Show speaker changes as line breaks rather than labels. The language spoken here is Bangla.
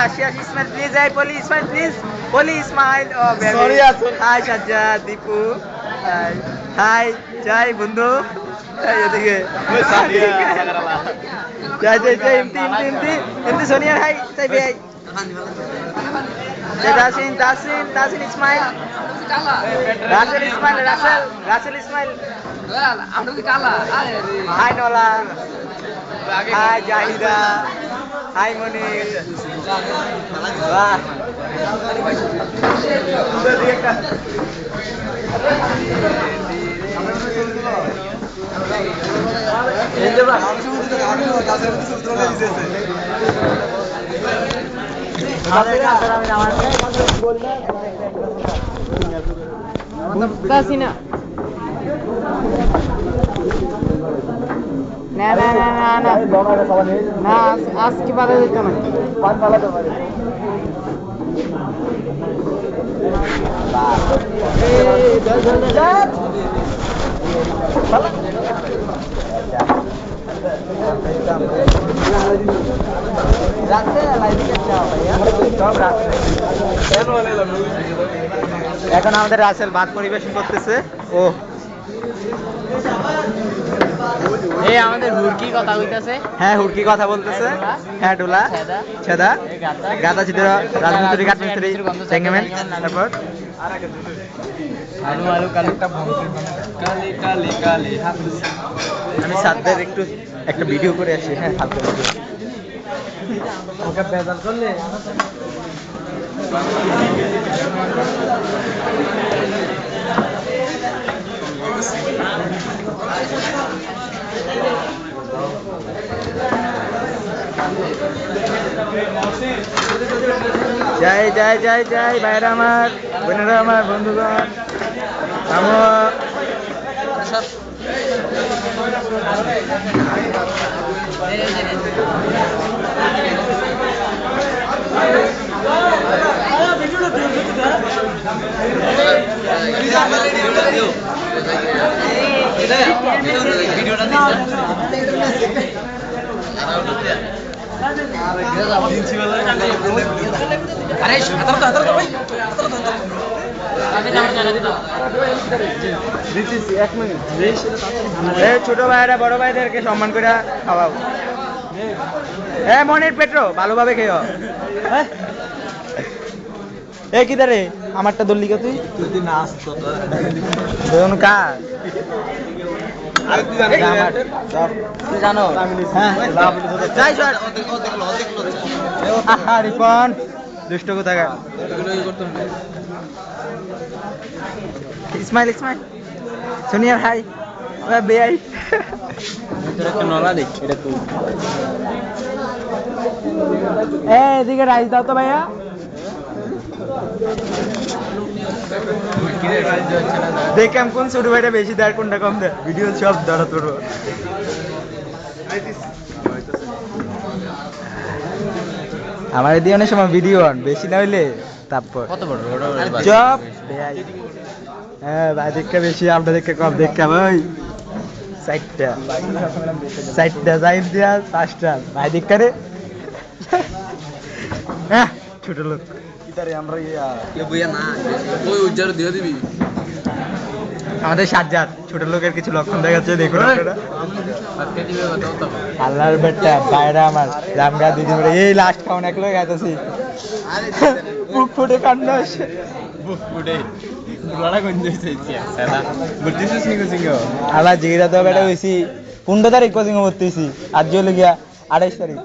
হাসি হাসি স্মাইল প্লিজ, এই Poli smile please, Poli smile. ও baby hi Sajjad, Dipu hi, যাই বন্ধু এদিকে যাই যাই যাই, ইমতি ইমতি ইমতি ইমতি সোনিয়া হাই, যাই ভাই তাসিন তাসিন তাসিন ইসমাইল, রাসেল ইসমাইল, রাসেল রাসেল ইসমাইল, হাই নলা, হাই জাহিদা, হাই মনির। বাহ না আজকে বাধা দিত না। এখন আমাদের রাসেল ভাত পরিবেশন করতেছে। ও
এই আমাদের হুড়কি কথা কইতাছে।
হ্যাঁ হুড়কি কথা বলতেছে। হ্যাঁ ডোলা ছেদা গাদা চিত্র রাজমিস্ত্রি কাঠমিস্ত্রি সেঙ্গেমেন্ট। তারপর
আলু আলু কালুটা কালি কালি কালি।
আমি সাদ্দের একটু একটা ভিডিও করে আসি। হ্যাঁ সাদ্দের ভিডিও
ওকে বেজাল করলে
যাই যাই যাই যাই, ভাইরা আমার, বোনেরা আমার, বন্ধুগণ আমার ছোট ভাইরা বড় ভাইদেরকে সম্মান করে খাওয়াও। মনের পেট্রো ভালোভাবে খেয়েও। এ কি দারে আমারটা দল্লি কে তুই কার জানো? রিপন দুষ্ট কোথাকার। ইসমাইল ইসমাইল সোনিয়ার হাই বেআই।
নলা দেখ এটা তুই
এদিকে রাইস দাও তো ভাইয়া। দেখলাম কোন ছোট ভাইটা বেশি দেয় কোনটা কম দেয়, ভিডিও সব ধরা তোর। আমার এদিকে অনেক সময় ভিডিও বেশি না হইলে তারপর
কত বড়
জব। হ্যাঁ ভাই দেখে বেশি, আমরা দেখে কম। দেখে ভাই চারটা জাইন দিয়া 5টা ভাই দেখে রে। হ্যাঁ ছোট লোক আমাদের সাজ্জাদ ছোট লোকের কিছু লক্ষণ দেখাচ্ছে, দেখুন আল্লাহর বেটা বাইরা আমার রামগা দিদি বলে এই লাস্ট খাওয়ান এক লোক আইতাছি বুক ফুটে কান্না আসে। আল্লাহ জিগিরা তো বেটা হইছি 15 তারিখ কোচিং ভর্তি হইছি, আজ হলো গিয়া 28 তারিখ।